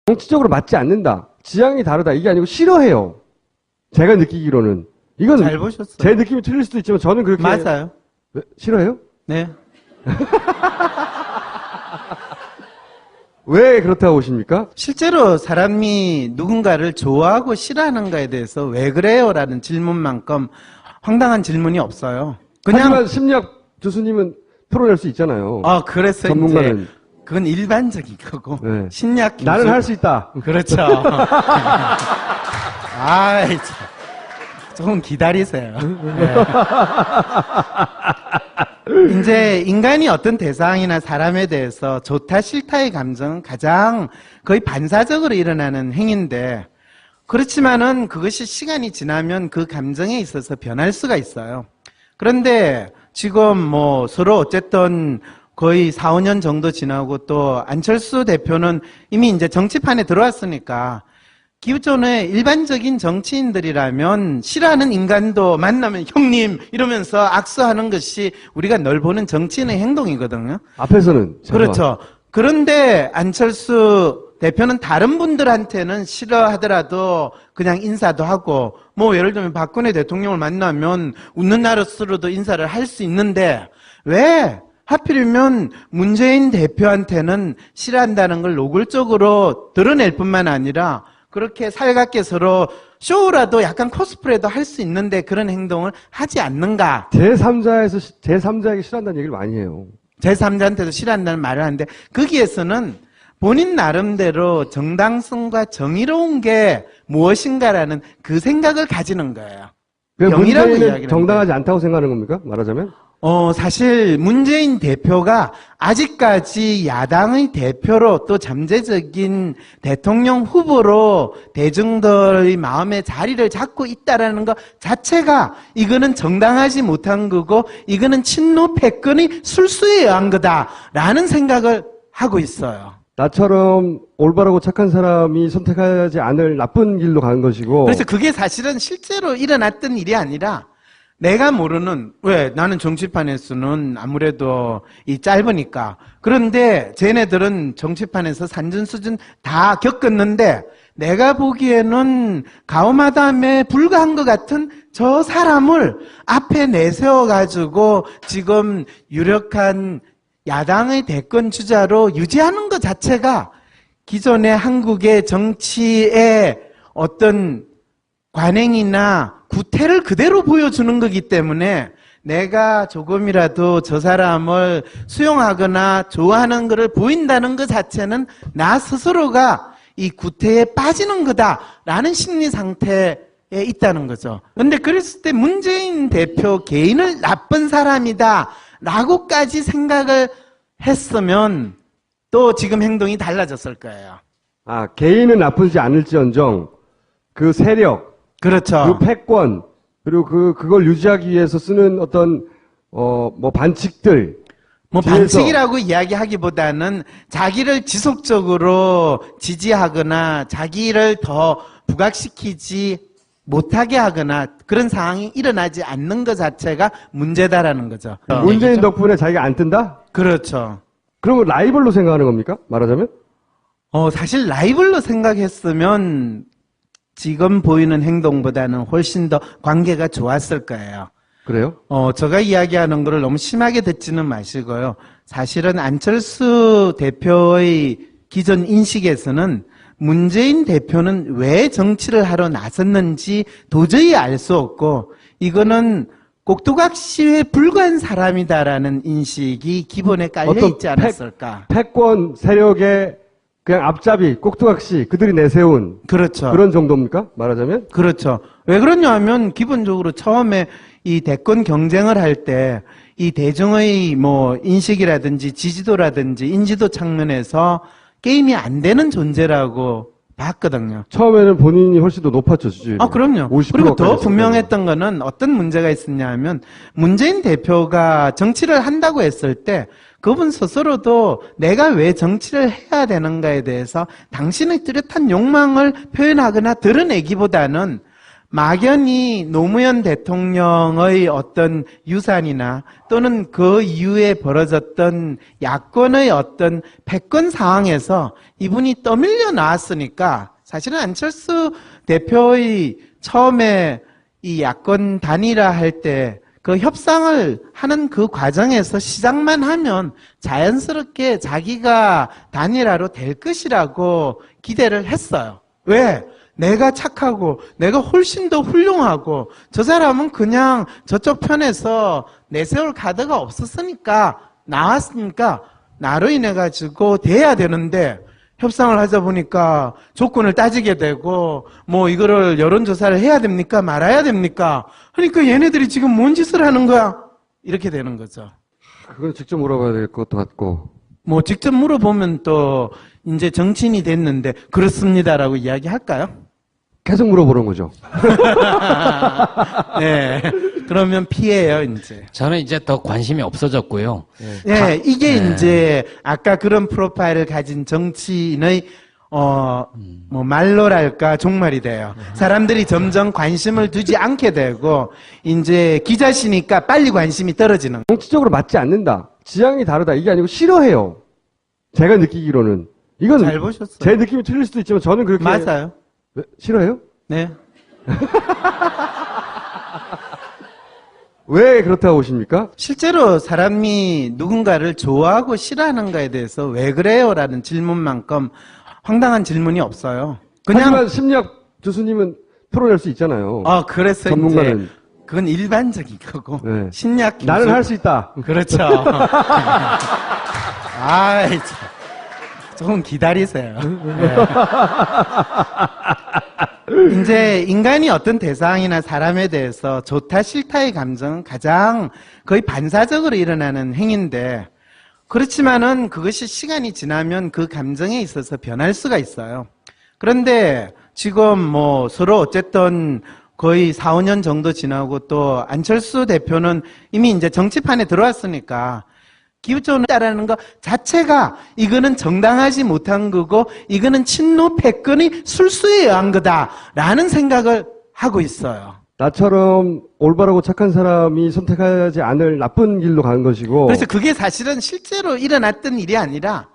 정치적으로 맞지 않는다. 지향이 다르다. 이게 아니고 싫어해요. 제가 느끼기로는. 이건 잘 보셨어요. 제 느낌이 틀릴 수도 있지만 저는 그렇게. 맞아요. 왜? 싫어해요? 네. 왜 그렇다고 보십니까? 실제로 사람이 누군가를 좋아하고 싫어하는가에 대해서 왜 그래요? 라는 질문만큼 황당한 질문이 없어요. 하지만 심리학 교수님은 풀어낼 수 있잖아요. 그래서 전문가는. 이제 그건 일반적인 거고. 네. 심리학 교수. 나는 할 수 있다. 그렇죠. 아이, 참. 조금 기다리세요. 네. 이제 인간이 어떤 대상이나 사람에 대해서 좋다 싫다의 감정은 가장 거의 반사적으로 일어나는 행위인데, 그렇지만은 그것이 시간이 지나면 그 감정에 있어서 변할 수가 있어요. 그런데 지금 뭐 서로 어쨌든 거의 4, 5년 정도 지나고 또 안철수 대표는 이미 이제 정치판에 들어왔으니까 기존의 일반적인 정치인들이라면 싫어하는 인간도 만나면 형님 이러면서 악수하는 것이 우리가 널 보는 정치인의 행동이거든요. 앞에서는. 그렇죠. 그런데 안철수 대표는 다른 분들한테는 싫어하더라도 그냥 인사도 하고, 뭐 예를 들면 박근혜 대통령을 만나면 웃는 나로서로도 인사를 할 수 있는데, 왜 하필이면 문재인 대표한테는 싫어한다는 걸 노골적으로 드러낼 뿐만 아니라 그렇게 살갑게 서로 쇼라도 약간 코스프레도 할 수 있는데 그런 행동을 하지 않는가? 제3자에게 싫어한다는 얘기를 많이 해요. 제3자한테도 싫어한다는 말을 하는데, 거기에서는 본인 나름대로 정당성과 정의로운 게 무엇인가라는 그 생각을 가지는 거예요. 병이라고 이야기를 정당하지 않다고 생각하는 겁니까? 말하자면? 사실 문재인 대표가 아직까지 야당의 대표로 또 잠재적인 대통령 후보로 대중들의 마음에 자리를 잡고 있다라는 것 자체가 이거는 정당하지 못한 거고 이거는 친노 패권의 술수에 의한 거다라는 생각을 하고 있어요. 나처럼 올바르고 착한 사람이 선택하지 않을 나쁜 길로 가는 것이고. 그래서 그게 사실은 실제로 일어났던 일이 아니라 내가 모르는, 왜 나는 정치판에서는 아무래도 이 짧으니까. 그런데 쟤네들은 정치판에서 산전수전 다 겪었는데 내가 보기에는 가오마담에 불과한 것 같은 저 사람을 앞에 내세워가지고 지금 유력한 야당의 대권 주자로 유지하는 것 자체가 기존의 한국의 정치의 어떤 관행이나 구태를 그대로 보여주는 거기 때문에 내가 조금이라도 저 사람을 수용하거나 좋아하는 것을 보인다는 것 자체는 나 스스로가 이 구태에 빠지는 거다라는 심리 상태에 있다는 거죠. 그런데 그랬을 때 문재인 대표 개인을 나쁜 사람이다 라고까지 생각을 했으면 또 지금 행동이 달라졌을 거예요. 개인은 나쁘지 않을지언정 그 세력, 그렇죠. 그 패권, 그리고 그걸 유지하기 위해서 쓰는 어떤 뭐 반칙들. 뭐 반칙이라고 이야기하기보다는 자기를 지속적으로 지지하거나 자기를 더 부각시키지 못하게 하거나 그런 상황이 일어나지 않는 것 자체가 문제다라는 거죠. 문재인 덕분에 자기가 안 뜬다? 그렇죠. 그러면 라이벌로 생각하는 겁니까? 말하자면? 사실 라이벌로 생각했으면 지금 보이는 행동보다는 훨씬 더 관계가 좋았을 거예요. 그래요? 제가 이야기하는 거를 너무 심하게 듣지는 마시고요. 사실은 안철수 대표의 기존 인식에서는 문재인 대표는 왜 정치를 하러 나섰는지 도저히 알 수 없고 이거는 꼭두각시에 불과한 사람이다라는 인식이 기본에 깔려 있지 않았을까. 패권 세력의 그냥 앞잡이, 꼭두각시 그들이 내세운 그렇죠. 그런 정도입니까? 말하자면? 그렇죠. 왜 그러냐 하면 기본적으로 처음에 이 대권 경쟁을 할 때 이 대중의 뭐 인식이라든지 지지도라든지 인지도 측면에서 게임이 안 되는 존재라고 봤거든요. 처음에는 본인이 훨씬 더 높았죠, 지지율이. 그럼요. 50% 그리고 더 가까이 분명했던 거는 어떤 문제가 있었냐 하면 문재인 대표가 정치를 한다고 했을 때 그분 스스로도 내가 왜 정치를 해야 되는가에 대해서 당신의 뚜렷한 욕망을 표현하거나 드러내기보다는 막연히 노무현 대통령의 어떤 유산이나 또는 그 이후에 벌어졌던 야권의 어떤 패권 상황에서 이분이 떠밀려 나왔으니까 사실은 안철수 대표의 처음에 이 야권 단일화 할 때 그 협상을 하는 그 과정에서 시작만 하면 자연스럽게 자기가 단일화로 될 것이라고 기대를 했어요. 왜? 내가 착하고 내가 훨씬 더 훌륭하고 저 사람은 그냥 저쪽 편에서 내세울 카드가 없었으니까 나왔으니까 나로 인해 가지고 돼야 되는데 협상을 하자 보니까 조건을 따지게 되고 뭐 이거를 여론조사를 해야 됩니까 말아야 됩니까 그러니까 얘네들이 지금 뭔 짓을 하는 거야 이렇게 되는 거죠. 그건 직접 물어봐야 될 것도 같고. 뭐 직접 물어보면 또 이제 정치인이 됐는데 그렇습니다라고 이야기할까요? 계속 물어보는 거죠. 네. 그러면 피해요, 이제. 저는 이제 더 관심이 없어졌고요. 네, 이게 이제 아까 그런 프로파일을 가진 정치인의 뭐 말로랄까 종말이 돼요. 사람들이 점점 관심을 두지 않게 되고 이제 기자시니까 빨리 관심이 떨어지는. 정치적으로 맞지 않는다. 지향이 다르다. 이게 아니고 싫어해요. 제가 느끼기로는. 이건 잘 보셨어요. 제 느낌이 틀릴 수도 있지만 저는 그렇게. 맞아요. 네? 싫어해요? 네. 왜 그렇다고 보십니까? 실제로 사람이 누군가를 좋아하고 싫어하는가에 대해서 왜 그래요라는 질문만큼 황당한 질문이 없어요. 하지만 심리학 교수님은 풀어낼 수 있잖아요. 그래서 전문가는. 이제 그건 일반적인 거고 네. 심리학 교수 나는 할 수 있다. 그렇죠. 아이 참. 조금 기다리세요. 네. 이제 인간이 어떤 대상이나 사람에 대해서 좋다 싫다의 감정은 가장 거의 반사적으로 일어나는 행위인데 그렇지만은 그것이 시간이 지나면 그 감정에 있어서 변할 수가 있어요. 그런데 지금 뭐 서로 어쨌든 거의 4, 5년 정도 지나고 또 안철수 대표는 이미 이제 정치판에 들어왔으니까 기후적으로 따르는 것 자체가 이거는 정당하지 못한 거고 이거는 친노 패권이 술수에 의한 거다라는 생각을 하고 있어요. 나처럼 올바르고 착한 사람이 선택하지 않을 나쁜 길로 가는 것이고. 그래서 그게 사실은 실제로 일어났던 일이 아니라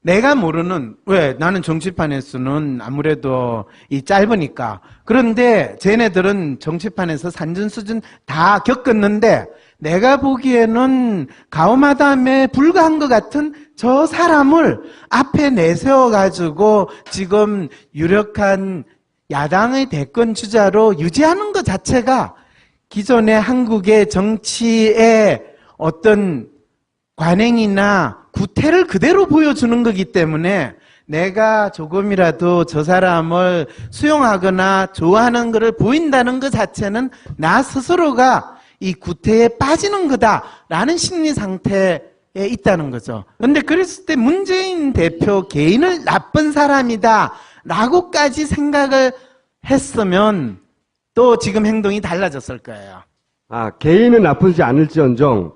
내가 모르는 왜 나는 정치판에서는 아무래도 이 짧으니까 그런데 쟤네들은 정치판에서 산전수전 다 겪었는데 내가 보기에는 가오마담에 불과한 것 같은 저 사람을 앞에 내세워가지고 지금 유력한 야당의 대권 주자로 유지하는 것 자체가 기존의 한국의 정치의 어떤 관행이나 구태를 그대로 보여주는 거기 때문에 내가 조금이라도 저 사람을 수용하거나 좋아하는 것을 보인다는 것 자체는 나 스스로가 이 구태에 빠지는 거다라는 심리 상태에 있다는 거죠. 그런데 그랬을 때 문재인 대표 개인을 나쁜 사람이다 라고까지 생각을 했으면 또 지금 행동이 달라졌을 거예요. 개인은 나쁘지 않을지언정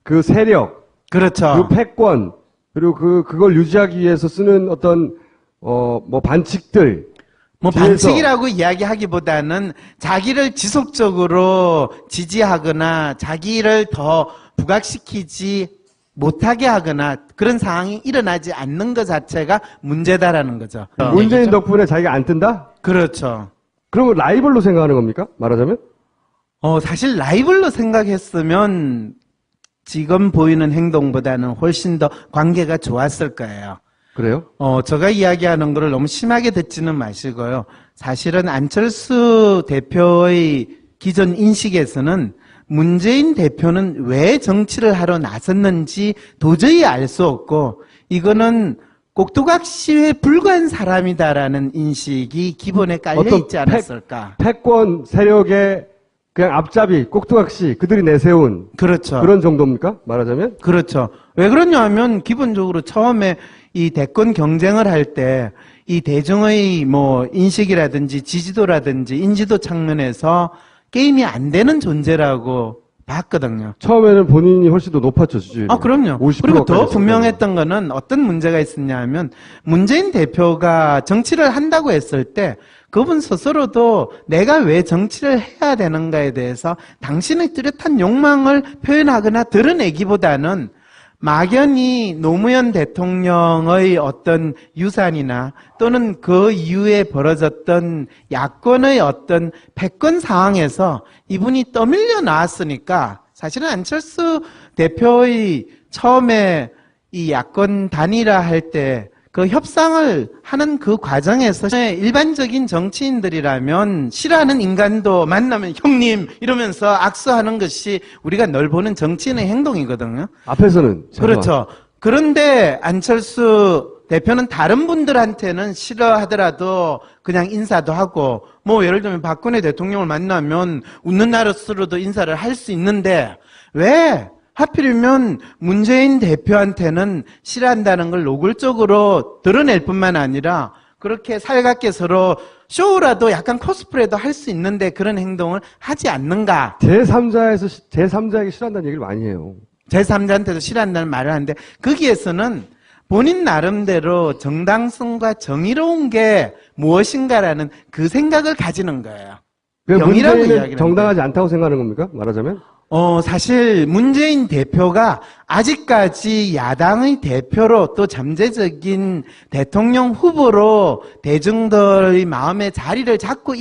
그 세력, 그렇죠. 그 패권, 그리고 그걸 유지하기 위해서 쓰는 어떤 뭐 반칙들, 뭐 뒤에서 반칙이라고 이야기하기보다는 자기를 지속적으로 지지하거나 자기를 더 부각시키지 못하게 하거나 그런 상황이 일어나지 않는 것 자체가 문제다라는 거죠. 문재인 덕분에 자기가 안 뜬다? 그렇죠. 그러면 라이벌로 생각하는 겁니까? 말하자면? 사실 라이벌로 생각했으면 지금 보이는 행동보다는 훨씬 더 관계가 좋았을 거예요. 그래요? 제가 이야기하는 거를 너무 심하게 듣지는 마시고요. 사실은 안철수 대표의 기존 인식에서는 문재인 대표는 왜 정치를 하러 나섰는지 도저히 알 수 없고 이거는 꼭두각시에 불과한 사람이다라는 인식이 기본에 깔려 있지 않았을까. 패권 세력의 그냥 앞잡이, 꼭두각시, 그들이 내세운 그렇죠. 그런 정도입니까? 말하자면? 그렇죠. 왜 그러냐 하면 기본적으로 처음에 이 대권 경쟁을 할 때 이 대중의 뭐 인식이라든지 지지도라든지 인지도 측면에서 게임이 안 되는 존재라고 봤거든요. 처음에는 본인이 훨씬 더 높았죠, 수준이. 그럼요. 50% 그리고 더 가까이 분명했던 거는 어떤 문제가 있었냐 하면 문재인 대표가 정치를 한다고 했을 때 그분 스스로도 내가 왜 정치를 해야 되는가에 대해서 당신의 뚜렷한 욕망을 표현하거나 드러내기보다는 막연히 노무현 대통령의 어떤 유산이나 또는 그 이후에 벌어졌던 야권의 어떤 패권 상황에서 이분이 떠밀려 나왔으니까 사실은 안철수 대표의 처음에 이 야권 단일화 할 때 그 협상을 하는 그 과정에서 일반적인 정치인들이라면 싫어하는 인간도 만나면 형님 이러면서 악수하는 것이 우리가 널 보는 정치인의 행동이거든요. 앞에서는. 그렇죠. 그런데 안철수 대표는 다른 분들한테는 싫어하더라도 그냥 인사도 하고 뭐 예를 들면 박근혜 대통령을 만나면 웃는 나로서로도 인사를 할 수 있는데 왜 하필이면 문재인 대표한테는 싫어한다는 걸 노골적으로 드러낼 뿐만 아니라 그렇게 살갑게 서로 쇼라도 약간 코스프레도 할 수 있는데 그런 행동을 하지 않는가. 제3자에게 싫어한다는 얘기를 많이 해요. 제3자한테도 싫어한다는 말을 하는데 거기에서는 본인 나름대로 정당성과 정의로운 게 무엇인가라는 그 생각을 가지는 거예요. 그러니까 병이라고 문재인은 이야기를 정당하지 않다고 생각하는 겁니까? 말하자면? 사실 문재인 대표가 아직까지 야당의 대표로 또 잠재적인 대통령 후보로 대중들의 마음에 자리를 잡고